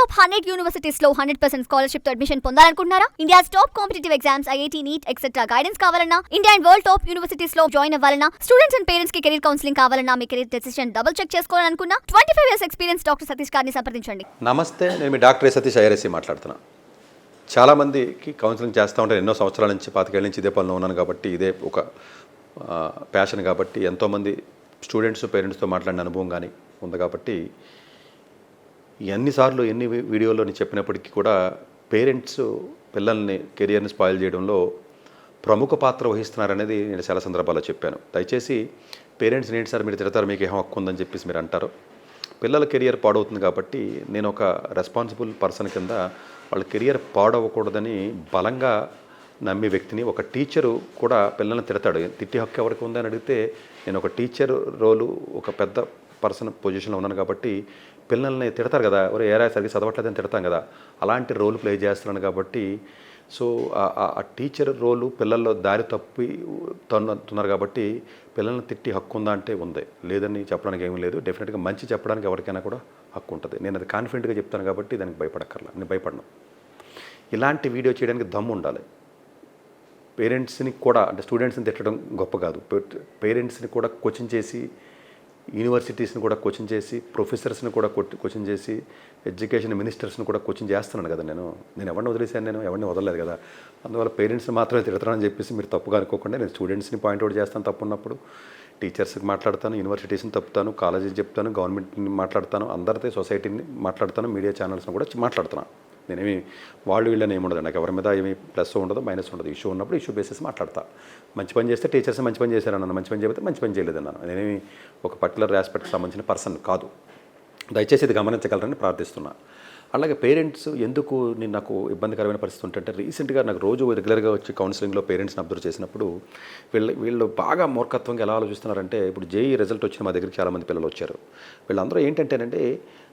Top 100 universities లో 100% scholarship తో admission పొందాలనుకుంటున్నారా? India's top competitive exams, IIT, NEET etcetera guidance కావాలన్నా, India and world top universities లో join అవ్వాలన్నా, స్టూడెంట్స్ అండ్ పేరెంట్స్ కి కెరీర్ కౌన్సిలింగ్ కావాలన్నా, మీ కెరీర్ డెసిషన్ డబుల్ చెక్ చేసుకోవాలనుకున్నా 25 years ఎక్స్పీరియన్స్ డాక్టర్ సతీష్ గారిని సంప్రదించండి. నమస్తే, నేను మీ డాక్టర్ సతీష్ ఐఆర్ఎస్సి మాట్లాడుతున్నా. చాలామందికి కౌన్సిలింగ్ చేస్తూ ఉంటాను. ఎన్నో సంవత్సరాల నుంచి 25 ఏళ్ళ నుంచి ఇదే పనిలో ఉన్నాను కాబట్టి, ఇదే ఒక ప్యాషన్ కాబట్టి, ఎంతోమంది స్టూడెంట్స్ పేరెంట్స్తో మాట్లాడిన అనుభవం కానీ ఉంది కాబట్టి, ఎన్నిసార్లు ఎన్ని వీడియోలో నేను చెప్పినప్పటికీ కూడా పేరెంట్స్ పిల్లల్ని కెరియర్ని స్పాయిల్ చేయడంలో ప్రముఖ పాత్ర వహిస్తున్నారనేది నేను చాలా సందర్భాల్లో చెప్పాను. దయచేసి పేరెంట్స్ ఏంటి సార్ మీరు తిడతారు, మీకు ఏం హక్కు ఉందని చెప్పేసి మీరు అంటారు. పిల్లల కెరియర్ పాడవుతుంది కాబట్టి నేను ఒక రెస్పాన్సిబుల్ పర్సన్ కింద వాళ్ళ కెరియర్ పాడవకూడదని బలంగా నమ్మే వ్యక్తిని. ఒక టీచరు కూడా పిల్లల్ని తిడతాడు, తిట్టి హక్కు ఎవరికి ఉందని అడిగితే నేను ఒక టీచర్ రోలు, ఒక పెద్ద పర్సన్ పొజిషన్లో ఉన్నాను కాబట్టి పిల్లల్ని తిడతారు కదా, ఎవరు ఏరా సరిగ్గా చదవట్లేదని తిడతాం కదా, అలాంటి రోల్ ప్లే చేస్తున్నాను కాబట్టి. సో ఆ టీచర్ రోలు పిల్లల్లో దారి తప్పి తన్నుతున్నారు కాబట్టి పిల్లల్ని తిట్టి హక్కు ఉందా అంటే ఉంది, లేదని చెప్పడానికి ఏమీ లేదు. డెఫినెట్గా మంచి చెప్పడానికి ఎవరికైనా కూడా హక్కు ఉంటుంది. నేను అది కాన్ఫిడెంట్గా చెప్తాను కాబట్టి దానికి భయపడక్కర్లా, నేను భయపడను. ఇలాంటి వీడియో చేయడానికి దమ్ము ఉండాలి. పేరెంట్స్ని కూడా, అంటే స్టూడెంట్స్ని తిట్టడం గొప్ప కాదు, పేరెంట్స్ని కూడా కోచింగ్ చేసి, యూనివర్సిటీస్ని కూడా కోచింగ్ చేసి, ప్రొఫెసర్స్ని కూడా కోచింగ్ చేసి, ఎడ్యుకేషన్ మినిస్టర్స్ని కూడా కోచింగ్ చేస్తున్నాను కదా. నేను ఎవరిని వదిలేశాను, నేను ఎవరిని వదలలేదు కదా. అందువల్ల పేరెంట్స్ని మాత్రమే తిడతానని చెప్పేసి మీరు తప్పుగా అనుకోకుండా, నేను స్టూడెంట్స్ని పాయింట్అవుట్ చేస్తాను తప్పున్నప్పుడు, టీచర్స్కి మాట్లాడతాను, యూనివర్సిటీస్ని తప్పుతాను, కాలేజీకి చెప్తాను, గవర్నమెంట్ని మాట్లాడతాను, అందరితో సొసైటీని మాట్లాడతాను, మీడియా ఛానల్స్ని కూడా మాట్లాడుతున్నాను. నేనేమి వాళ్ళు వీళ్ళని ఏమి ఉండదు, నాకు ఎవరి మీద ఏమి ప్లస్ ఉండదు మైనస్ ఉండదు. ఇష్యూ ఉన్నప్పుడు ఇష్యూ బేసిస్ మాట్లాడతా. మంచి పని చేస్తే టీచర్స్ మంచి పని చేశారన్నాను, మంచి పని చేయకపోతే మంచి పని చేయలేదన్నాను. నేనేమి ఒక పర్టికులర్ ఆస్పెక్ట్కి సంబంధించిన పర్సన్ కాదు. దయచేసి ఇది గమనించగలరని ప్రార్థిస్తున్నా. అలాగే పేరెంట్స్ ఎందుకు నాకు ఇబ్బందికరమైన పరిస్థితి ఉంటుంటే, రీసెంట్గా నాకు రోజు రెగ్యులర్గా వచ్చి కౌన్సిలింగ్లో పేరెంట్స్ని అబ్జర్వ్ చేసినప్పుడు వీళ్ళు బాగా మూర్ఖత్వంగా ఎలా ఆలోచిస్తున్నారంటే, ఇప్పుడు జేఈ రిజల్ట్ వచ్చిన మా దగ్గరికి చాలామంది పిల్లలు వచ్చారు. వీళ్ళందరూ ఏంటంటేనంటే,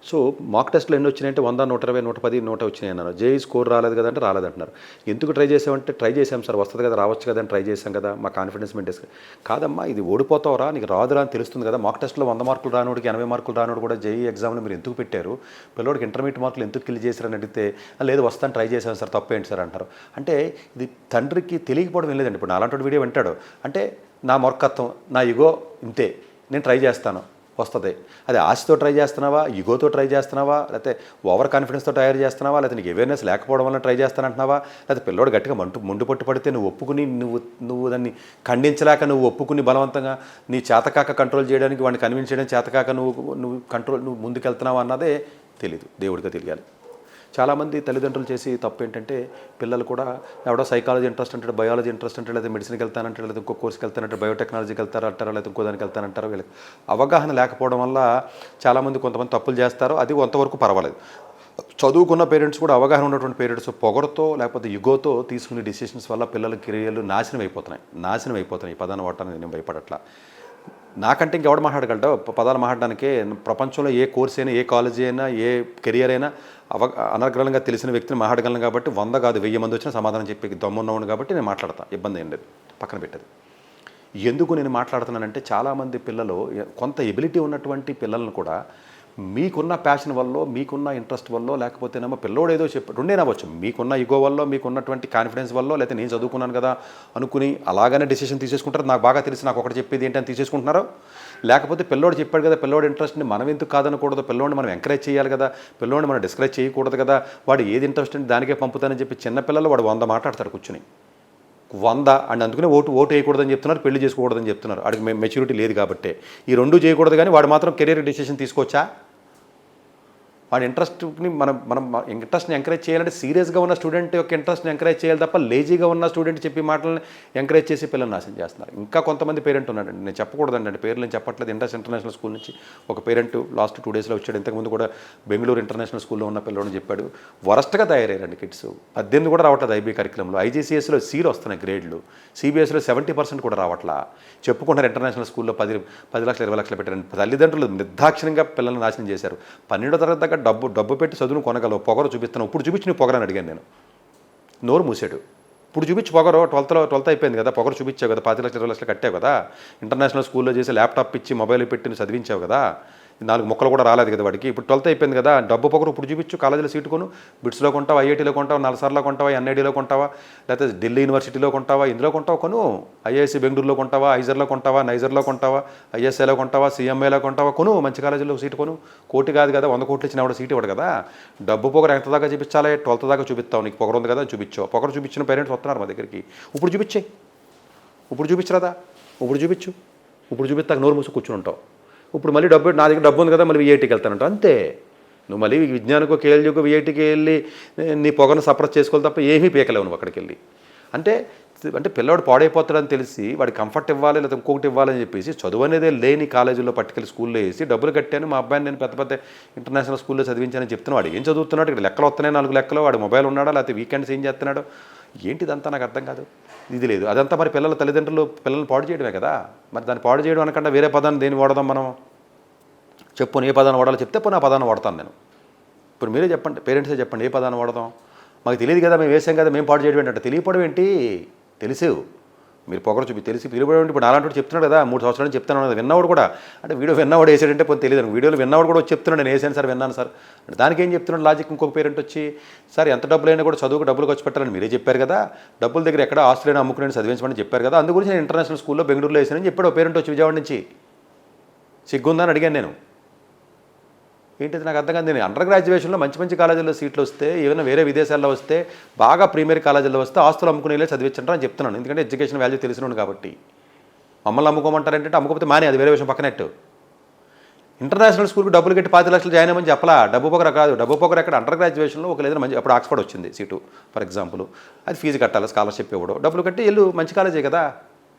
సో మాక్ టెస్ట్లో ఎన్ని వచ్చినాయంటే 100, 120, 110, 100 వచ్చినాయి అన్నారు. జేఈ స్కోర్ రాలేదు కదంటే రాలేదంటున్నారు. ఎందుకు ట్రై చేసామంటే, ట్రై చేసాం సార్, వస్తుంది కదా, రావచ్చు కదా అని ట్రై చేసాం కదా, మా కాన్ఫిడెన్స్ మెయింటైన్. కాదమ్మా, ఇది ఓడిపోతావరా, నీకు రాదురా అని తెలుస్తుంది కదా. మాక్ టెస్ట్లో 100 మార్కులు రానోడికి 80 మార్కులు రానోడు కూడా జేఈ ఎగ్జామ్లో మీరు ఎందుకు పెట్టారు, పిల్లడికి ఇంటర్మీడియట్ మార్కులు ఎందుకు కిల్ చేశారని అడిగితే, లేదు వస్తాను ట్రై చేశాను సార్, తప్పేంటి సార్ అంటారు. అంటే ఇది తండ్రికి తెలియకపోవడం ఏం లేదండి. ఇప్పుడు అలాంటి వీడియో వింటాడు అంటే, నా మూర్ఖత్వం, నా ఇగో ఇంతే, నేను ట్రై చేస్తాను వస్తుంది. అది ఆశతో ట్రై చేస్తున్నావా, ఇగోతో ట్రై చేస్తున్నావా, లేకపోతే ఓవర్ కాన్ఫిడెన్స్తో తయారు చేస్తున్నావా, లేకపోతే నీకు అవేర్నెస్ లేకపోవడం వల్ల ట్రై చేస్తానంటున్నావా, లేకపోతే పిల్లోడు గట్టిగా ముందు పట్టు పడితే నువ్వు ఒప్పుకుని నువ్వు దాన్ని ఖండించలేక నువ్వు ఒప్పుకుని బలవంతంగా నీ చేతకాక కంట్రోల్ చేయడానికి, వాడిని కన్విన్స్ చేయడానికి చేతకాక నువ్వు ముందుకెళ్తున్నావా అన్నదే తెలీదు, దేవుడిగా తెలియాలి. చాలామంది తల్లిదండ్రులు చేసి తప్పు ఏంటంటే, పిల్లలు కూడా ఎవడో సైకాలజీ ఇంట్రెస్ట్ అంటాడు, బయాలజీ ఇంట్రెస్ట్ అంటాడు, లేదా మెడిసిన్కి వెళ్తానంటాడు, లేదా ఇంకో కోర్స్కి వెళ్తానంటారు, బయోటెక్నాలజీకి వెళ్తారంటారా, లేదా ఇంకో దానికి వెళ్తానంటారు. వీళ్ళకి అవగాహన లేకపోవడం వల్ల చాలామంది కొంతమంది తప్పులు చేస్తారు. అది కొంతవరకు పర్వాలేదు. చదువుకున్న పేరెంట్స్ కూడా, అవగాహన ఉన్నటువంటి పేరెంట్స్ పొగరుతో లేకపోతే యుగోతో తీసుకునే డిసిషన్స్ వల్ల పిల్లల కెరియర్లు నాశనం అయిపోతున్నాయి. ఈ పదాన్ని వాడటానికి నేను భయపడట్లా. నాకంటే ఇంకెవడు మాట్లాడగలటో పదాలు మాట్లాడడానికి. ప్రపంచంలో ఏ కోర్స్ అయినా, ఏ కాలేజీ అయినా, ఏ కెరియర్ అయినా అనర్గళంగా తెలిసిన వ్యక్తిని మాట్లాడగలను కాబట్టి 100 కాదు 1000 మంది వచ్చినా సమాధానం చెప్పి దమ్మున్నవాడు కాబట్టి నేను మాట్లాడతాను, ఇబ్బంది ఏం లేదు. పక్కన పెట్టేది ఎందుకు నేను మాట్లాడుతున్నానంటే, చాలామంది పిల్లలు, కొంత ఎబిలిటీ ఉన్నటువంటి పిల్లలను కూడా మీకున్న ప్యాషన్ వల్ల, మీకున్న ఇంట్రెస్ట్ వల్ల, లేకపోతేనేమో పిల్లోడు ఏదో రెండేనవచ్చు, మీకున్న ఇగో వల్ల, మీకున్నటువంటి కాన్ఫిడెన్స్ వల్ల, లేకపోతే నేను చదువుకున్నాను కదా అనుకుని అలాగనే డెసిషన్ తీసేసుకుంటారు. నాకు బాగా తెలిసి నాకు ఒకటి చెప్పేది ఏంటని తీసేసుకుంటున్నారు. లేకపోతే పిల్లోడు చెప్పాడు కదా, పిల్లోడు ఇంట్రెస్ట్ని మనం ఎందుకు కాదనకూడదు, పిల్లోడిని మనం ఎంకరేజ్ చేయాలి కదా, పిల్లోడిని మనం డిస్కరేజ్ చేయకూడదు కదా, వాడు ఏది ఇంట్రెస్ట్ అంటే దానికే పంపుతానని చెప్పి చిన్నపిల్లలు వాడు 100 మాట్లాడతాడు కూర్చుని, 100 అండ్ అందుకనే ఓటు వేయకూడదని చెప్తున్నారు, పెళ్లి చేసుకోకూడదని చెప్తున్నారు. వాడికి మెచ్యూరిటీ లేదు కాబట్టి. ఈ రెండు చేయకూడదు, కానీ వాడు మాత్రం కెరీర్ డెసిషన్ తీసుకోవచ్చా? వాడి ఇంట్రెస్ట్ని మనం ఇంట్రెస్ట్ని ఎంకరేజ్ చేయాలంటే సీరియస్గా ఉన్న స్టూడెంట్ యొక్క ఇంట్రెస్ట్ని ఎంకరేజ్ చేయాలి తప్ప, లేజీగా ఉన్న స్టూడెంట్ చెప్పి మాటలని ఎంకరేజ్ చేసి పిల్లల్ని నాశనం చేస్తున్నారు. ఇంకా కొంతమంది పేరెంట్ ఉన్నాడండి, నేను చెప్పకూడదండి, పేర్లు నేను చెప్పట్లేదు. ఇంటర్నేషనల్ స్కూల్ నుంచి ఒక పేరెంట్ లాస్ట్ 2 daysలో వచ్చాడు. ఇంతకుముందు కూడా బెంగళూరు ఇంటర్నేషనల్ స్కూల్లో ఉన్న పిల్లలని చెప్పాడు. వరస్ట్గా తయారయ్యారండి కిడ్స్. 18 కూడా రావట్లేదు ఐబీ కరికులంలో. ఐజీసీఎస్లో Cలు వస్తున్నాయి గ్రేడ్లు, సిబిఎస్లో 70% కూడా రావట్లా. చెప్పుకుంటారు ఇంటర్నేషనల్ స్కూల్లో 10 లక్షలు 20 లక్షలు పెట్టారని. తల్లిదండ్రులు నిర్దాక్షిణ్యంగా పిల్లల్ని నాశనం చేశారు. 12వ తరగతి దాకా డబ్బు పెట్టి చదువును కొనగలవు, పొగరు చూపిస్తాను, ఇప్పుడు చూపించి నీ పొగరని అడిగాను నేను. నోరు మూసాడు. ఇప్పుడు చూపించి పొగరు, 12th అయిపోయింది కదా, పొగరు చూపించావు కదా, 10 లక్షలు 20 లక్షలు కట్టావు కదా, ఇంటర్నేషనల్ స్కూల్లో చేసి ల్యాప్టాప్ ఇచ్చి మొబైల్ పెట్టి చదివించావు కదా, 4 ముక్కలు కూడా రాలేదు కదా వాడికి. ఇప్పుడు 12th అయిపోయింది కదా, డబ్బు పొగరు ఇప్పుడు చూపించు. కాలేజీలో సీటు కొను, బిట్స్లో కొంటావా, ఐఐటీలో కొంటావా, నల్సార్లో కొంటావా, ఎన్ఐడీలో కొంటావా, లేకపోతే ఢిల్లీ యూనివర్సిటీలో కొంటావా, ఇందులో కొంటావా కొను. ఐఐఎస్సి బెంగళూరులో కొంటావా, ఐజర్లో కొంటావా, నైజర్లో కొంటావా, ఐఎస్ఐలో కొంటావా, సిఎంఐలో కొంటావా, కొను. మంచి కాలేజీలో సీటు కొను. కోటి కాదు కదా, 100 కోట్లు ఇచ్చిన వాడు సీట్ ఇవ్వడు కదా. డబ్బు పొగరు ఎంత దాకా చూపించాలి? 12th దాకా చూపిస్తావు. నీకు పొగరు ఉంది కదా, చూపించావు. పొగరు చూపించిన పేరెంట్స్ వస్తున్నారు మా దగ్గరికి. ఇప్పుడు చూపించే, ఇప్పుడు చూపించరాదా, ఇప్పుడు చూపించు. ఇప్పుడు చూపిస్తాక నోరు మూసి కూర్చుని ఉంటావు. ఇప్పుడు మళ్ళీ డబ్బు, నా దగ్గర డబ్బు ఉంది కదా, మళ్ళీ విఐటీకి వెళ్తానంట. అంతే. నువ్వు మళ్ళీ విజ్ఞానికో కేఎల్జీకో విఐటీకి వెళ్ళి నీ పొగను సప్రెస్ చేసుకోవాలి తప్ప ఏమీ పీకలేవు నువ్వు అక్కడికి వెళ్ళి. అంటే పిల్లవాడు పాడైపోతాడని తెలిసి వాడికి కంఫర్ట్ ఇవ్వాలి, లేదా ఇంకొకటి ఇవ్వాలని చెప్పేసి చదువు అనేదే లేని కాలేజీలో పట్టుకెళ్ళి స్కూల్లో వేసి డబ్బులు కట్టాను, మా అబ్బాయిని నేను పెద్ద పెద్ద ఇంటర్నేషనల్ స్కూల్లో చదివించానని చెప్తున్నాడు. వాడు ఏం చదువుతున్నాడు? ఇక్కడ లెక్కలు వస్తున్నాయి, 4 లెక్కలు. వాడు మొబైల్ ఉన్నాడా, లేకపోతే వీకెండ్స్ ఏం చేస్తున్నాడు? ఏంటిదంతా నాకు అర్థం కాదు. ఇది లేదు అదంతా మరి పిల్లల తల్లిదండ్రులు పిల్లల్ని పాడు చేయడమే కదా. మరి దాన్ని పాడు చేయడం అనకుండా వేరే పదాన్ని దేన్ని వాడదాం మనం? చెప్పు, ఏ పదాన్ని వాడాలో చెప్తే పోనీ ఆ పదాన్ని వాడతాను నేను. ఇప్పుడు మీరే చెప్పండి, పేరెంట్సే చెప్పండి, ఏ పదాన్ని వాడదాం? మాకు తెలియదు కదా, మేము వేసాం కదా, మేము పాడు చేయడం ఏంటంటే తెలియపడం ఏంటి? తెలుసు మీరు పొగరు చూపి తెలిసి పిలువడం. ఇప్పుడు అలాంటి చెప్తున్నాడు కదా, 3 సంవత్సరాలు చెప్తున్నాను కదా. విన్నవాడు కూడా అంటే వీడియో విన్నవాడు వేసాడంటే పోనీ తెలియదు. వీడియోలో విన్నవాడు కూడా వచ్చి చెప్తున్నాడు, నేను వేసాను సార్, విన్నాను సార్. దానికి ఏం చెప్తున్నాడు లాజిక్? ఇంకొక పేరెంట్ వచ్చి సార్ ఎంత డబ్బులైనా కూడా చదువుకు డబ్బులు ఖర్చు పెట్టాలని మీరే చెప్పారు కదా, డబ్బుల దగ్గర ఎక్కడ ఆస్తులైనా అమ్ముకుని చదివించమని చెప్పారు కదా, అందు గురించి నేను ఇంటర్నేషనల్ స్కూల్లో బెంగళూరులో వేసానని చెప్పాడు పేరెంట్ వచ్చి విజయవాడ నుంచి. సిగ్గుందని అడిగాను నేను. ఏంటిది నాకు అర్థం కాదు. నేను అండర్ గ్రాడ్యుయేషన్లో మంచి మంచి కాలేజీల్లో సీట్లు వస్తే, ఏమైనా వేరే విదేశాల్లో వస్తే, బాగా ప్రీమియర్ కాలేజీల్లో వస్తే ఆస్తులు అమ్ముకునేలా చదివించంటారు అని చెప్తున్నాను. ఎందుకంటే ఎడ్యుకేషన్ వాల్యూ తెలిసినాను కాబట్టి. మమ్మల్ని అమ్ముకోమంటారంటే అమ్ముకోకపోతే మానే, అది వేరే విషయం పక్కనట్టు. ఇంటర్నేషనల్ స్కూల్కి డబ్బులు కట్టి 10 లక్షలు జాయిన్ అయ్యమని చెప్పలా. డబ్బు పొగర కాదు. డబ్బు పొగర ఎక్కడ? అండర్ గ్రాడ్యుయేషన్లో ఒక ఏదైనా మంచి, అప్పుడు ఆక్స్ఫర్డ్ వచ్చింది సీటు ఫర్ ఎగ్జాంపుల్, అది ఫీజు కట్టాలి, స్కాలర్షిప్ ఇవ్వడం, డబ్బులు కట్టి వెళ్ళు, మంచి కాలేజే కదా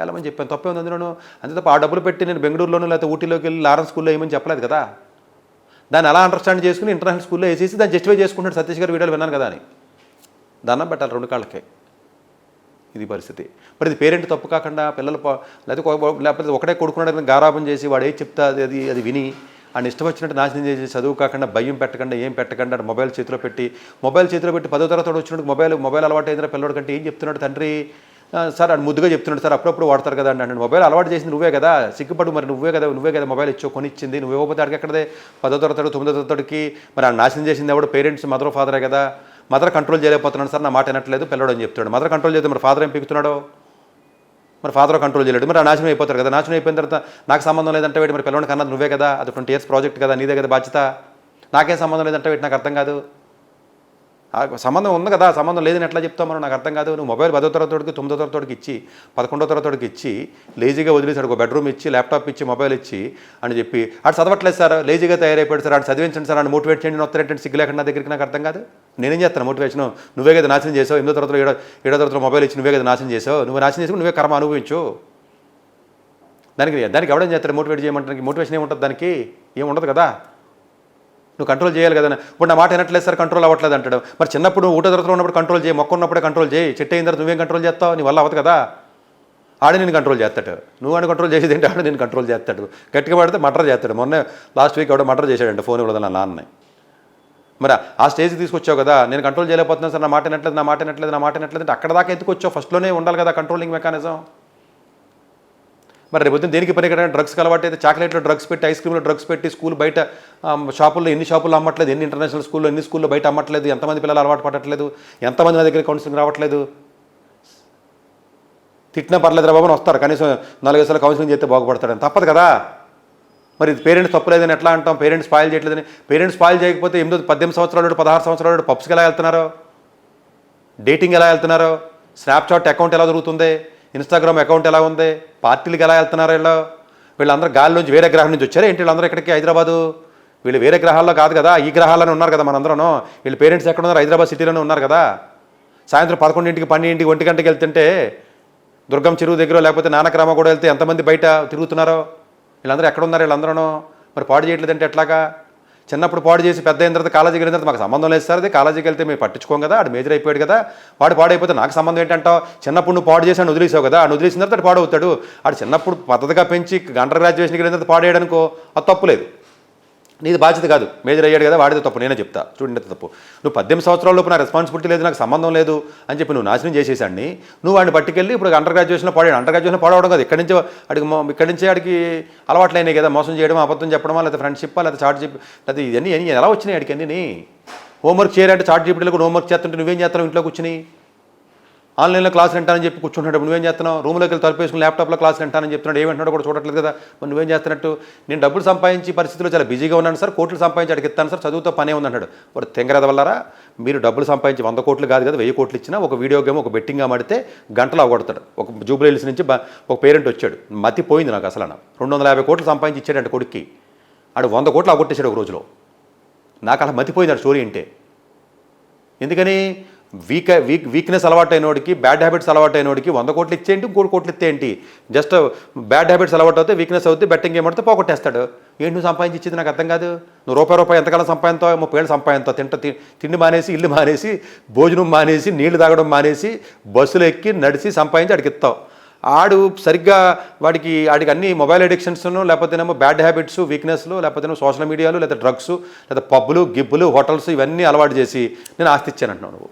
వెళ్ళమని చెప్పాను. తప్పే ఉంది అందులోను. అంతే తప్ప ఆ డబ్బులు పెట్టి నేను బెంగళూరులోనూ లేకపోతే ఊటీలోకి వెళ్ళి లారెన్స్ స్కూల్లో వేయమని చెప్పలేదు కదా. దాన్ని అలా అండర్స్టాండ్ చేసుకుని ఇంటర్నేషనల్ స్కూల్లో వేసేసి దాన్ని జస్టిఫై చేసుకుంటాడు. సతీష్ గారు వీడియోలు విన్నాను కదా అని దండం పెట్టాలి 2 కాళ్ళకే. ఇది పరిస్థితి. మరి ఇది పేరెంట్ తప్పు కాకుండా పిల్లలు లేకపోతే ఒకటే కొడుకున్నాడు గారాబం చేసి వాడు ఏది చెప్తా అది విని ఆయన ఇష్టం వచ్చినట్టు నాశనం చేసి చదువు కాకుండా భయం పెట్టకుండా ఏం పెట్టకుండా మొబైల్ చేతిలో పెట్టి 10వ తరగతి వచ్చినట్టు మొబైల్ అలవాటు అయిన పిల్లవాడు కంటే ఏం చెప్తున్నాడు తండ్రి? సార్ అది ముద్దుగా చెప్తున్నాడు సార్, అప్పుడప్పుడు వాడతారు కదా అంటే మొబైల్ అలవాటు చేసింది నువ్వే కదా, సిగ్గుపడు. మరి నువ్వే కదా మొబైల్ ఇచ్చావు, కొనిచ్చింది నువ్వు. ఇవ్వకపోతే అడిగి ఎక్కడదే 10వ తరగతి 9వ తరగతికి మరి ఆ నాశనం చేసింది ఎవడు? పేరెంట్స్, మదర్ ఫాదరే కదా. మదర్ కంట్రోల్ చేయలేకపోతున్నాడు సార్, నా మాట వినట్లేదు పిల్లడు అని చెప్తాడు. మదర్ కంట్రోల్ చేస్తే మరి ఫాదర్ ఏం పీకుతున్నాడు? మరి ఫాదర్ కంట్రోల్ చేయలేడు, మరి ఆ నాశనం అయిపోతారు కదా. నాశనం అయిపోయిన తర్వాత నాకు సంబంధం లేదంటే వేటి, మరి పిల్లవాడికి అన్నది నువ్వే కదా, అది 20 years ప్రాజెక్ట్ కదా, నీదే కదా బాధ్యత. నాకేం సంబంధం లేదంటే వేటి, నాకు అర్థం కాదు. సంబంధం ఉంది కదా, సంబంధం లేదని ఎట్లా చెప్తాం మనం? నాకు అర్థం కాదు. నువ్వు మొబైల్ 10వ తరగతికి 9వ తరగతికి ఇచ్చి 11వ తరగతికి ఇచ్చి లేజీగా వదిలేసాడు, ఒక బెడ్రూమ్ ఇచ్చి ల్యాప్టాప్ ఇచ్చి మొబైల్ ఇచ్చి అని చెప్పి ఆడు చదవట్లేదు సార్, లేజీగా తయారైపోయాడు సార్, ఆడు చదివించండి సార్, ఆడు మోటివేట్ చేయండి, వస్తారంటే సిగ్గు లేకుండా నా దగ్గరికి. నాకు అర్థం కాదు. నేనేం చేస్తాను మోటివేషన్? నువ్వే కదా నాశనం చేసావు. 8వ తరగతిలో 7వ తరగతిలో మొబైల్ ఇచ్చి నువ్వే కదా నాశనం చేసావు. నువ్వు నాశనం చేసుకుని నువ్వే కర్మ అనుభవించు. దానికి ఎవడేం చేస్తాడు మోటివేట్ చేయమంటానికి? మోటివేషన్ ఏముంటుంది దానికి? ఏముండదు కదా. నువ్వు కంట్రోల్ చేయాలి కదా. ఇప్పుడు నా మాట వినట్లేదు సార్, కంట్రోల్ అవ్వట్లేదు అంటాడు. మరి చిన్నప్పుడు 1వ తరగతిలో ఉన్నప్పుడు కంట్రోల్ చేయి, మొక్క ఉన్నప్పుడే కంట్రోల్ చేయి. చెట్టు అయిన తర్వాత నువ్వేం కంట్రోల్ చేస్తావు? నీ వల్ల అవ్వదు కదా. ఆడే నేను కంట్రోల్ చేస్తాడు. నువ్వు అని కంట్రోల్ చేసేది ఏంటి? ఆడే నేను కంట్రోల్ చేస్తాడు. గట్టిగా పడితే మర్డర్ చేస్తాడు. మొన్న లాస్ట్ వీక్ ఎవడో మర్డర్ చేశాడంటే ఫోన్ ఇవ్వదు నా నాన్నని. మరి ఆ స్టేజ్కి తీసుకొచ్చావు కదా, నేను కంట్రోల్ చేయలేకపోతున్నాను సార్, నా మాట వినట్లేదు అంటే అక్కడ దాకా ఎందుకు వచ్చావు? ఫస్ట్లోనే ఉండాలి కదా కంట్రోలింగ్ మెకానిజం. మరి రేపు దేనికి పని కదా? డ్రగ్స్కి అలవాటు అయితే చాక్లెట్లో డ్రగ్స్ పెట్టి, ఐస్ క్రీమ్లో డ్రగ్స్ పెట్టి, స్కూల్ బయట షాపుల్లో ఎన్ని షాపుల్లో అమ్మట్లేదు, ఎన్ని ఇంటర్నేషనల్ స్కూల్లో ఎన్ని స్కూల్లో బయట అమ్మట్లేదు, ఎంతమంది పిల్లలు అలవాటు పడట్లేదు, ఎంతమంది నా దగ్గర కౌన్సిలింగ్ రావట్లేదు. తిట్టినా పర్లేదు రా బాబు అని వస్తారు, కనీసం 4 సార్లు కౌన్సిలింగ్ చేస్తే బాగుపడతాడని. తప్పదు కదా. మరి ఇది పేరెంట్స్ తప్పలేదని ఎట్లా అంటాం? పేరెంట్స్ స్పాయిల్ చేయట్లేదని. పేరెంట్స్ స్పాయిల్ చేయకపోతే 18 సంవత్సరాలు 16 సంవత్సరాలు పబ్స్కి ఎలా వెళ్తున్నారు? డేటింగ్ ఎలా వెళ్తున్నారు? స్నాప్చాట్ అకౌంట్ ఎలా దొరుకుతుంది? ఇన్స్టాగ్రామ్ అకౌంట్ ఎలా ఉంది? పార్టీలకు ఎలా వెళ్తున్నారు? వీళ్ళందరూ గాలిలోంచి వేరే గ్రహం నుంచి వచ్చారా ఏంటి? వీళ్ళందరూ ఇక్కడికి హైదరాబాదు, వీళ్ళు వేరే గ్రహాల్లో కాదు కదా, ఈ గ్రహాల్లోనే ఉన్నారు కదా మనందరం. వీళ్ళు పేరెంట్స్ ఎక్కడ ఉన్నారు? హైదరాబాద్ సిటీలోనే ఉన్నారు కదా. సాయంత్రం 11ంటికి 12ంటికి 1 గంటకి వెళ్తుంటే దుర్గం చెరువు దగ్గర లేకపోతే నానక్రామ కూడా వెళ్తే ఎంతమంది బయట తిరుగుతున్నారో? వీళ్ళందరూ ఎక్కడ ఉన్నారు? వీళ్ళందరూ మరి పాడు చేయట్లేదంటే ఎట్లాగా? చిన్నప్పుడు పాడు చేసి పెద్ద అయిన తర్వాత కాలేజీకి వెళ్ళిన తర్వాత మాకు సంబంధం లేదు సార్, అది కాలేజీకి వెళ్తే మేము పట్టించుకోం కదా, ఆడు మేజర్ అయిపోయాడు కదా, వాడు పాడైపోతే నాకు సంబంధం ఏంటంటావు? చిన్నప్పుడు నువ్వు పాడు చేసి అని వదిలేసావు కదా, అని వదిలేసిన తర్వాత పాడవుతాడు. ఆడు చిన్నప్పుడు పద్ధతిగా పెంచి అండర్ గ్రాడ్యుయేషన్కి వెళ్ళిన తర్వాత పాడేయడానికో అది తప్పులేదు. నీది బాధ్యత కాదు, మేజర్ అయ్యాడు కదా వాడితే తప్పు, నేనే చెప్తా స్టూడెంట్ తప్పు. నువ్వు 18 సంవత్సరాల లోపు నా రెస్పాన్సిబిలిటీ లేదు, నాకు సంబంధం లేదు అని చెప్పి నువ్వు నాశనం చేసేసాడిని. నువ్వు వాడిని పట్టుకెళ్ళి ఇప్పుడు అండర్ గ్రాడ్యుయేషన్లో పాడవడం కదా, ఇక్కడి నుంచే ఆడికి అలవాట్లయినాయి కదా, మోసం చేయడం, అబద్ధం చెప్పడమా, లేదా ఫ్రెండ్షిప్, లేదా చాట్ చెప్పి, లేదా ఇవన్నీ ఎలా వచ్చినాయి ఆడికి అన్నీ. హోంవర్క్ చేయాలంటే చాట్ జీపీటీలో కూడా హోంవర్క్ చేస్తుంటే నువ్వేం చేస్తున్నావు? ఇంట్లో కూర్చుని ఆన్లైన్లో క్లాసులు వింటానని చెప్పి కూర్చుంటాడు, నువ్వేం చేస్తున్నావు? రూమ్లోకి వెళ్ళి తలుపేసుకుని ల్యాప్టాప్లో క్లాసులు వింటానని చెప్తున్నాడు, ఏమంటున్నాడు కూడా చూడట్లేదు కదా, మరి నువ్వేం చేస్తున్నట్టు? నేను డబ్బులు సంపాదించి పరిస్థితిలో చాలా బిజీగా ఉన్నాను సార్, కోట్లు సంపాదించి అడిగి ఇస్తాను సార్, చదువుతో పనే ఉందన్నాడు. వాడు తెంగరద వల్లరా, మీరు డబ్బులు సంపాదించి 100 కోట్లు కాదు కదా, 1000 కోట్లు ఇచ్చినా ఒక వీడియో గేమ్, ఒక బెట్టింగ్ ఆడితే గంటలు అవగొడతాడు. ఒక జూబ్లీ హిల్స్ నుంచి ఒక పేరెంట్ వచ్చాడు, మతి పోయింది నాకు అసలు. 250 కోట్లు సంపాదించి ఇచ్చాడంటే కొడుక్కి, ఆడు 100 కోట్లు అవగొట్టేశాడు ఒక రోజులో. నాకు అలా మతిపోయింది ఆ స్టోరీ అంటే. ఎందుకని? వీక్నెస్ అలవాటు అయినోడికి, బ్యాడ్ హ్యాబిట్స్ అలవాటు అయినోడికి 100 కోట్లు ఇచ్చేంటి, 3 కోట్లు ఇచ్చేంటి? జస్ట్ బ్యాడ్ హ్యాబిట్స్ అలవాటు అవుతే, వీక్నెస్ అవుతే, బెట్టింగ్ ఏమంటే పోగొట్టేస్తాడు. ఏంటి నువ్వు సంపాదించి ఇచ్చింది నాకు అర్థం కాదు. నువ్వు రూపాయి ఎంతకాలం సంపాదించావు? 30 ఏళ్ళు సంపాదించావు. తిండి మానేసి, ఇల్లు మానేసి, భోజనం మానేసి, నీళ్లు తాగడం మానేసి, బస్సులు ఎక్కి నడిచి సంపాదించి అడిగి ఇస్తావు. ఆడు సరిగ్గా వాడికి అన్ని మొబైల్ అడిక్షన్స్ను, లేకపోతేనేమో బ్యాడ్ హ్యాబిట్స్, వీక్నెస్లు, లేకపోతేనేమో సోషల్ మీడియాలు, లేదా డ్రగ్స్, లేదా పబ్బులు, గిబ్బులు, హోటల్స్ ఇవన్నీ అలవాటు చేసి నేను ఆస్తి ఇచ్చానంటున్నావు నువ్వు.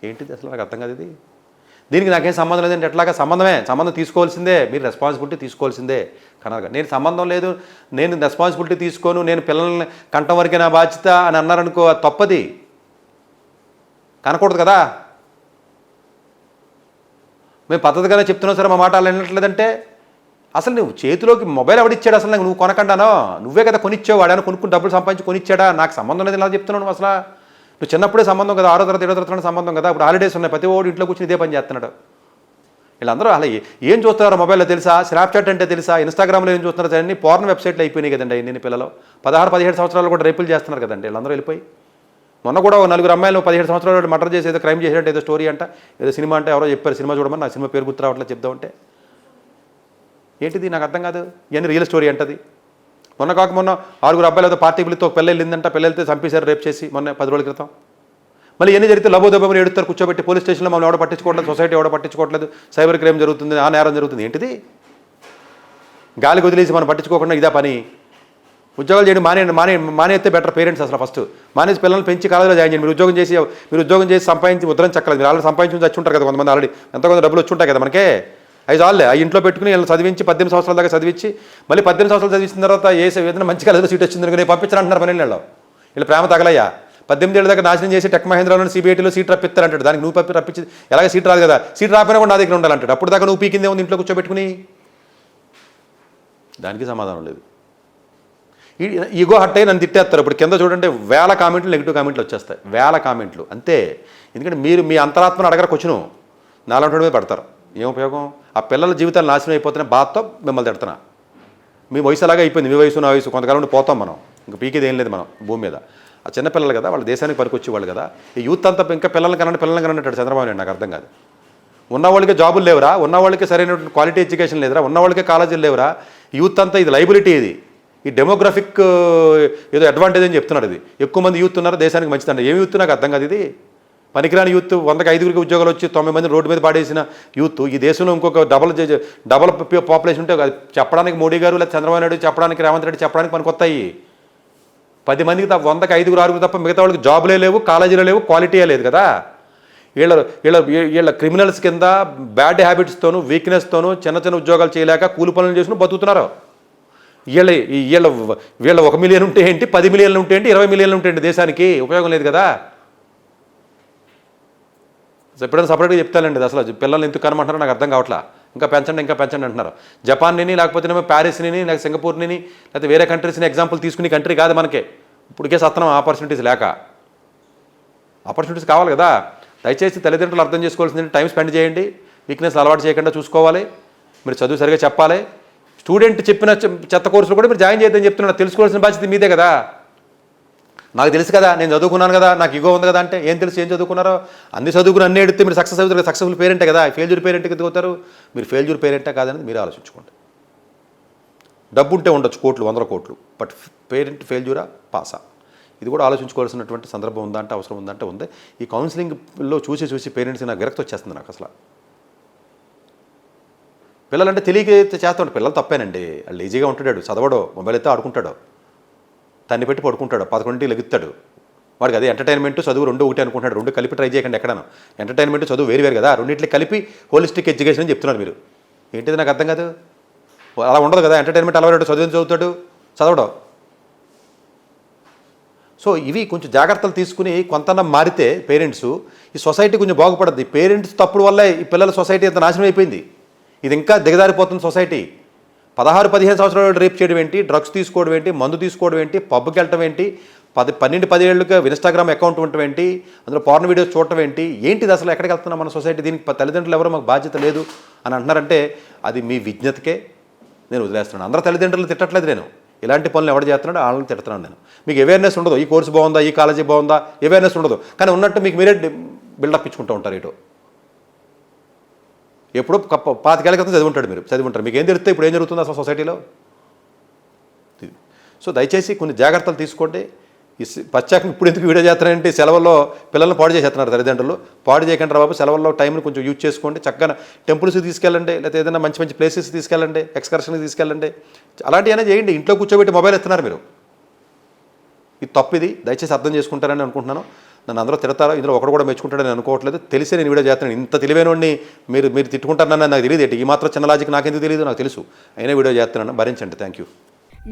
ఏంటిది అసలు? నాకు అర్థం కాదు ఇది. దీనికి నాకేం సంబంధం లేదంటే ఎట్లాగా? సంబంధం తీసుకోవాల్సిందే, మీరు రెస్పాన్సిబిలిటీ తీసుకోవాల్సిందే. కనుక నేను సంబంధం లేదు, నేను రెస్పాన్సిబిలిటీ తీసుకోను, నేను పిల్లల్ని కంటం వరకే నా బాధ్యత అని అన్నారనుకో, తప్పది, కనకూడదు కదా. మేము పద్ధతిగానే చెప్తున్నావు సరే, మా మాట అలా వినట్లేదంటే అసలు నువ్వు చేతిలోకి మొబైల్ ఎవడిచ్చాడు? అసలు నువ్వు కొనకండానో, నువ్వే కదా కొనిచ్చావు. వాడైనా కొనుక్కుని డబ్బులు సంపాదించి కొనిచ్చాడా? నాకు సంబంధం లేదు ఇలా చెప్తున్నావు నువ్వు. అసలు నువ్వు చిన్నప్పుడే సంబంధం కదా, 6వ తరగతి 7వ తరగతి సంబంధం కదా. ఇప్పుడు హాలిడేస్ ఉన్నాయి, ప్రతి ఓడు ఇంట్లో కూర్చొని ఇదే పని చేస్తున్నాడు. వీళ్ళందరూ అలా ఏం చూస్తున్నారో మొబైల్లో తెలుసా? స్నాప్చాట్ అంటే తెలుసా? ఇన్స్టాగ్రామ్లో ఏం చూస్తున్నారో అన్ని పోర్న్ వెబ్సైట్లు అయిపోయినాయి కదండి. నేను పిల్లలు 16-17 సంవత్సరాలు కూడా రేపులు చేస్తున్నారు కదండి వీళ్ళందరూ వెళ్ళిపోయి. మొన్న కూడా 4 అమ్మాయిలు 17 సంవత్సరాలు మర్డర్ చేసి ఏదో క్రైమ్ చేసేటట్టు ఏదో స్టోరీ అంట, ఏదో సినిమా అంటే ఎవరో చెప్పారు, సినిమా చూడమని. నా సినిమా పేరు గుర్తు రావట్లేదు చెప్దామంటే. ఏంటిది నాకు అర్థం కాదు. ఇవన్నీ రియల్ స్టోరీ అంటది. మొన్న 6 అబ్బాయిలు ఏదో పార్టీ పిల్లతో ఒక పిల్ల వెళ్ళిందంట, పిల్లలతో చంపేశారు రేపు చేసి మొన్న 10 రోజుల క్రితం. మళ్ళీ ఎన్ని జరిగితే లబోదబ్బని ఎడుతారు కూర్చోబెట్టి పోలీస్ స్టేషన్లో. మమ్మల్ని ఎవడో పట్టించుకోవట్లేదు, సొసైటీ ఎవడో పట్టించుకోవట్లేదు, సైబర్ క్రైమ్ జరుగుతుంది, ఆ నేరం జరుగుతుంది. ఏంటిది? గాలికి వదిలేసి మనం పట్టించుకోకుండా ఇదే పని. ఉద్యోగాలు చేయండి, మానేస్తే బెటర్. పేరెంట్స్ అసలు ఫస్ట్ మానేసి పిల్లల్ని పెంచి కాలేజీలో జాయిన్ చేయండి. మీరు ఉద్యోగం చేసి సంపాదించి ముద్రం చక్కలేదు. మీరు ఆల్రెడీ సంపాదించి వచ్చి ఉంటారు కదా కొంతమంది, ఆల్రెడీ ఎంతో కొంత డబ్బులు వచ్చి ఉంటాయి కదా మనకే. అవి చాలే, ఆ ఇంట్లో పెట్టుకుని వీళ్ళని చదివించి 18 సంవత్సరాల దాకా చదివించి, మళ్ళీ 18 సంవత్సరాలు చదివించిన తర్వాత ఏదైనా మంచి కాలేజీలో సీట్ వచ్చింది నేను పంపించారంటున్నారు పన్నెండేళ్ళు. వీళ్ళు ప్రేమ తగలయ్యా. 18 ఏళ్ళ దాకా నాశనం చేసి టెక్ మహేంద్రలో సిబిఐటీలో సీట్ రప్పిస్తారంటాడు. దానికి నువ్వు రప్పించి ఎలాగ సీట్ రాదు కదా, సీట్ రాకపోయినా కూడా నా దగ్గర ఉండాలంటాడు. అప్పుడు దాకా నువ్వు పీకిందే ఉంది ఇంట్లో కూర్చోబెట్టుకుని. దానికి సమాధానం లేదు. ఈగో హట్ అయ్యి నన్ను తిట్టేస్తారు. ఇప్పుడు కింద చూడండి 1000 కామెంట్లు, నెగిటివ్ కామెంట్లు వచ్చేస్తాయి. 1000 కామెంట్లు అంతే. ఎందుకంటే మీరు మీ అంతరాత్మను అడగరకు వచ్చిన నాలంటి మీద పడతారు. ఏం ఉపయోగం? ఆ పిల్లల జీవితాలు నాశనం అయిపోతున్న బాధతో మిమ్మల్ని తిడుతున్నా. మీ వయసు అలాగే అయిపోయింది, మీ వయసు నా వయసు కొంతకాలం నుండి పోతాం మనం. ఇంకా పీకేది ఏం లేదు మనం భూమి మీద. ఆ చిన్నపిల్లలు కదా, వాళ్ళ దేశానికి పనికొచ్చేవాళ్ళు కదా. ఈ యూత్ అంతా ఇంకా పిల్లల్ని కనంటాడు చంద్రబాబు నాయుడు. నాకు అర్థం కాదు. ఉన్నవాళ్ళకి జాబులు లేవురా, ఉన్నవాళ్ళకి సరైనటువంటి క్వాలిటీ ఎడ్యుకేషన్ లేదురా, ఉన్నవాళ్ళకి కాలేజీలు లేవురా. యూత్ అంతా ఇది లైబిలిటీ. ఇది ఈ డెమోగ్రఫిక్ ఏదో అడ్వాంటేజ్ అని చెప్తున్నాడు. ఇది ఎక్కువ మంది యూత్ ఉన్నారు, దేశానికి మంచిదండి. ఏమి యూత్ నాకు అర్థం కాదు. ఇది పనికిరాని యూత్. 100కి 5 ఉద్యోగాలు వచ్చి 90 మంది రోడ్డు మీద పాడేసిన యూత్. ఈ దేశంలో ఇంకొక డబల్ పాపులేషన్ ఉంటే చెప్పడానికి మోడీ గారు లేదా చంద్రబాబు నాయుడు చెప్పడానికి, రేవంత్ రెడ్డి చెప్పడానికి పనికొస్తాయి. 10 మందికి 100కి 5 6 తప్ప మిగతా వాళ్ళకి జాబులే లేవు, కాలేజీలో లేవు, క్వాలిటీయే లేదు కదా. వీళ్ళ క్రిమినల్స్ కింద బ్యాడ్ హ్యాబిట్స్తోనూ, వీక్నెస్తోనూ చిన్న ఉద్యోగాలు చేయలేక కూలి పనులు చేసుకుని బతుకుతున్నారు. వీళ్ళ 1 మిలియన్ ఉంటే ఏంటి, 10 మిలియన్లు ఉంటే ఏంటి, 20 మిలియన్లు ఉంటే ఏంటి, దేశానికి ఉపయోగం లేదు కదా. ఎప్పుడైనా సపరేట్గా చెప్తానండి. అసలు పిల్లల్ని ఎందుకు కనమంటారో నాకు అర్థం కావట్లా. ఇంకా పెంచండి అంటున్నారు. జపాన్ని, లేకపోతే ప్యారిస్ని, లేకపోతే సింగపూర్ని, లేకపోతే వేరే కంట్రీస్ని ఎగ్జాంపుల్ తీసుకుని కంట్రీ కాదు మనకే. ఇప్పటికే సత్నం ఆపర్చునిటీస్ లేక. ఆపర్చునిటీస్ కావాలి కదా. దయచేసి తల్లిదండ్రులు అర్థం చేసుకోవాల్సింది, టైం స్పెండ్ చేయండి, వీక్నెస్ అలవాటు చేయకుండా చూసుకోవాలి. మీరు చదువు సరిగా చెప్పాలి. స్టూడెంట్ చెప్పిన చెత్త కోర్సులు కూడా మీరు జాయిన్ చేయొద్దని చెప్తున్నాను. తెలుసుకోవాల్సిన బాధ్యత మీదే కదా. నాకు తెలుసు కదా, నేను చదువుకున్నాను కదా, నాకు ఇగో ఉంది కదా అంటే ఏం తెలుసు, ఏం చదువుకున్నారో? అన్ని చదువుకుని అన్నీ ఎడితే మీరు సక్సెస్ అవుతారు. సక్సెస్ఫుల్ పేరెంటే కదా. ఫెయిల్యూర్ పేరెంట్కి ఎదుగుతారు. మీరు ఫెయిల్యూర్ పేరెంటే కాదని మీరు ఆలోచించుకోండి. డబ్బు ఉంటే ఉండొచ్చు, కోట్లు 100 కోట్లు, బట్ పేరెంట్ ఫెయిల్యూరా పాసా, ఇది కూడా ఆలోచించుకోవాల్సినటువంటి సందర్భం ఉందంటే, అవసరం ఉందంటే ఉంది. ఈ కౌన్సిలింగ్లో చూసి పేరెంట్స్కి నాకు విరక్తి వచ్చేస్తుంది. నాకు అసలు పిల్లలంటే తెలియక చేస్తాడు. పిల్లలు తప్పేనండి. వాళ్ళు ఈజీగా ఉంటాడు, చదవడో, మొబైల్ అయితే ఆడుకుంటాడో, తన్ని పెట్టి పడుకుంటాడు, 11కి లెగుతాడు. వాడికి అదే ఎంటర్టైన్మెంట్ చదువు రెండు ఒకటి అనుకుంటాడు. రెండు కలిపి ట్రై చేయకండి ఎక్కడన్నా. ఎంటర్టైన్మెంట్ చదువు వేరు కదా, రెండింటిని కలిపి హోలిస్టిక్ ఎడ్యుకేషన్ అని చెప్తున్నారు మీరు. ఏంటిది నాకు అర్థం కాదు. అలా ఉండదు కదా. ఎంటర్టైన్మెంట్ అలవాటు చదువు చదువుతాడు, చదవడం. సో ఇవి కొంచెం జాగ్రత్తలు తీసుకుని కొంతన్నా మారితే పేరెంట్స్, ఈ సొసైటీ కొంచెం బాగుపడుద్ది. పేరెంట్స్ తప్పుడు వల్ల ఈ పిల్లల సొసైటీ అంత నాశనం అయిపోయింది. ఇది ఇంకా దిగజారిపోతుంది సొసైటీ. 16-15 సంవత్సరాలు రేప్ చేయడం ఏంటి, డ్రగ్స్ తీసుకోవడం ఏంటి, మందు తీసుకోవడం ఏంటి, పబ్కి వెళ్ళటం ఏంటి, 12 ఏళ్ళకి ఇన్స్టాగ్రామ్ అకౌంట్ ఉండటం ఏంటి, అందులో పార్న్ వీడియోస్ చూడటం ఏంటి, ఏంటిది అసలు ఎక్కడికి వెళ్తున్నాం మన సొసైటీ? దీనికి తల్లిదండ్రులు ఎవరో మాకు బాధ్యత లేదు అని అంటున్నారంటే అది మీ విజ్ఞతకే నేను వదిలేస్తున్నాను. అందరూ తల్లిదండ్రులు తిట్టట్లేదు నేను. ఇలాంటి పనులు ఎవరు చేస్తున్నాడో వాళ్ళని తిడుతున్నాను నేను. మీకు అవేర్నెస్ ఉండదు, ఈ కోర్సు బాగుందా, ఈ కాలేజీ బాగుందా, అవేర్నెస్ ఉండదు. కానీ ఉన్నట్టు మీకు మీరే బిల్డప్ ఇచ్చుకుంటూ ఉంటారు. ఇటు ఎప్పుడో 25 ఏళ్ళ క్రితం చదివి ఉంటారు. మీకు ఏం తెలుస్తుంది ఇప్పుడు ఏం జరుగుతుంది అసలు సొసైటీలో? సో దయచేసి కొన్ని జాగ్రత్తలు తీసుకోండి. ఈ పశ్చాత్తం ఇప్పుడు ఎందుకు వీడియో చేస్తున్నారంటే సెలవుల్లో పిల్లల్ని పాడు చేసేస్తున్నారు తల్లిదండ్రులు. పాడు చేయకండి బాబు, సెలవుల్లో టైంని కొంచెం యూజ్ చేసుకోండి. చక్కగా టెంపుల్స్కి తీసుకెళ్ళండి, లేకపోతే ఏదైనా మంచి మంచి ప్లేసెస్ తీసుకెళ్ళండి, ఎక్స్కర్షన్కి తీసుకెళ్ళండి. అలాంటివైనా చేయండి. ఇంట్లో కూర్చోబెట్టి మొబైల్ ఎత్తున్నారు మీరు. ఇది తప్పు. ఇది దయచేసి అర్థం చేసుకుంటారని అనుకుంటున్నాను. నన్ను అందరూ తిడతారో ఇందులో ఒకడు కూడా మెచ్చుకుంటారని అనుకోవట్లేదు. తెలిసే నేను వీడియో చేస్తున్నాను. ఇంత తెలివైనోడిని మీరు తిట్టుకుంటారని నాకు తెలియదు. ఏంటి ఈ మాత్రం చిన్న లాజిక్ నాకెందుకు తెలియదు, నాకు తెలుసు. అయినా వీడియో చేస్తున్నాను, భరించండి. Thank you.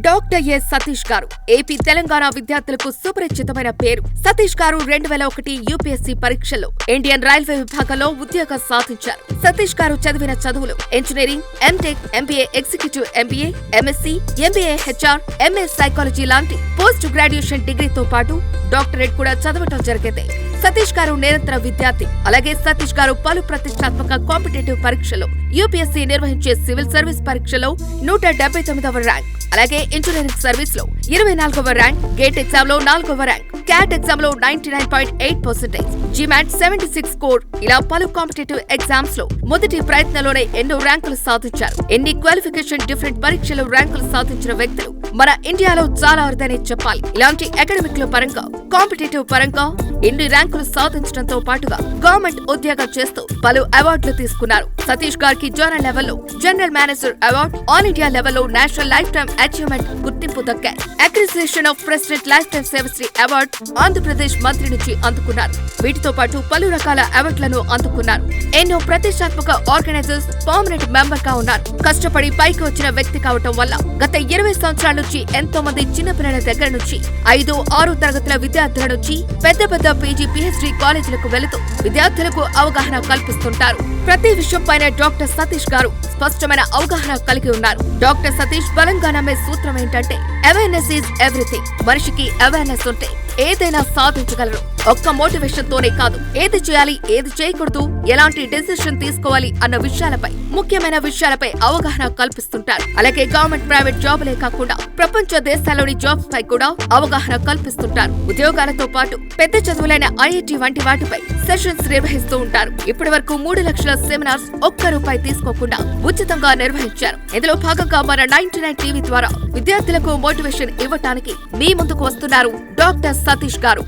Doctor S Satish గారు ఏపీ తెలంగాణ విద్యార్థులకు సుపరిచితమైన పేరు. సతీష్ గారు 2001 యూపీఎస్సీ పరీక్షల్లో ఇండియన్ రైల్వే విభాగంలో ఉద్యోగం సాధించారు. సతీష్ గారు చదివిన చదువులు engineering, MTech, MBA executive MBA, MSc, MBA HR, MA psychology లాంటి పోస్ట్ గ్రాడ్యుయేషన్ డిగ్రీతో పాటు డాక్టరేట్ కూడా చదవటం జరిగింది. సతీష్ గారు నిరంతర విద్యార్థి. అలాగే సతీష్ గారు పలు ప్రతిష్టాత్మక కాంపిటేటివ్ పరీక్షలో యూపీఎస్సీ నిర్వహించే సివిల్ సర్వీస్ పరీక్షలో 179వ ర్యాంక్, అలాగే ఇంజనీరింగ్ సర్వీస్ లో 24వ ర్యాంక్, గేట్ ఎగ్జామ్ లో 4వ ర్యాంక్, క్యాట్ ఎగ్జామ్ లో 99.8%, జిమాట్ 76 స్కోర్, ఇలా పలు కాంపిటేటివ్ ఎగ్జామ్స్ లో మొదటి ప్రయత్నంలోనే ఎన్నో ర్యాంకులు సాధించారు. ఎన్ని క్వాలిఫికేషన్ డిఫరెంట్ పరీక్షలో ర్యాంకులు సాధించిన వ్యక్తులు మన ఇండియాలో చాలా అరుదనే చెప్పాలి. ఇలాంటి అకాడమిక్ లో పరంగా, కాంపిటేటివ్ పరంగా ఎన్ని ర్యాంకులు సాధించడంతో పాటుగా గవర్నమెంట్ ఉద్యోగం చేస్తూ పలు అవార్డులు తీసుకున్నారు. సతీష్ గారికి జోనల్ లెవెల్లో general manager award, all India లెవెల్లో నేషనల్ లైఫ్ టైమ్ అచీవ్మెంట్ గుర్తింపు దక్కాయి. అక్రిసియేషన్ of president life time Sevashri award Andhra Pradesh మంత్రి నుంచి అందుకున్నారు. వీటితో పాటు పలు రకాల అవార్డులను అందుకున్నారు. ఎన్నో ప్రతిష్టాత్మక ఆర్గనైజర్స్ పర్మనెంట్ మెంబర్ గా ఉన్నారు. కష్టపడి పైకి వచ్చిన వ్యక్తి కావటం వల్ల గత 20 సంవత్సరాల నుంచి ఎంతో మంది చిన్నపిల్లల దగ్గర నుంచి 5-6 తరగతుల విద్యార్థుల నుంచి పెద్ద పీజీ పీహెచ్డీ కాలేజీలకు వెళుతూ విద్యార్థులకు అవగాహన కల్పిస్తుంటారు. ప్రతి విషయంపైన డాక్టర్ సతీష్ గారు స్పష్టమైన అవగాహన కలిగి ఉన్నారు. డాక్టర్ సతీష్ బలంగా నమ్మే సూత్రం ఏంటంటే అవేర్నెస్ ఈజ్ ఎవ్రీథింగ్. మనిషికి అవేర్నెస్ ఉంటే ఏదైనా సాధించగలరు. ఒక్క మోటివేషన్ తోనే కాదు, ఏది చేయాలి, ఏది చేయకూడదు, ఎలాంటి డెసిషన్ తీసుకోవాలి అన్న విషయాలపై, ముఖ్యమైన విషయాలపై అవగాహన కల్పిస్తుంటారు. అలాగే గవర్నమెంట్, ప్రైవేట్ జాబులే కాకుండా ప్రపంచ దేశాల్లోని జాబ్స్ పై కూడా అవగాహన కల్పిస్తుంటారు. ఉద్యోగాలతో పాటు పెద్ద చదువులైన ఐఐటి వంటి వాటిపై సెషన్స్ నిర్వహిస్తూ ఉంటారు. ఇప్పటి వరకు 3 లక్షల సెమినార్స్ ₹1 తీసుకోకుండా ఉచితంగా నిర్వహించారు. ఇందులో భాగంగా మన 99 టీవీ ద్వారా విద్యార్థులకు మోటివేషన్ ఇవ్వటానికి మీ ముందుకు వస్తున్నారు డాక్టర్ సతీష్ గారు.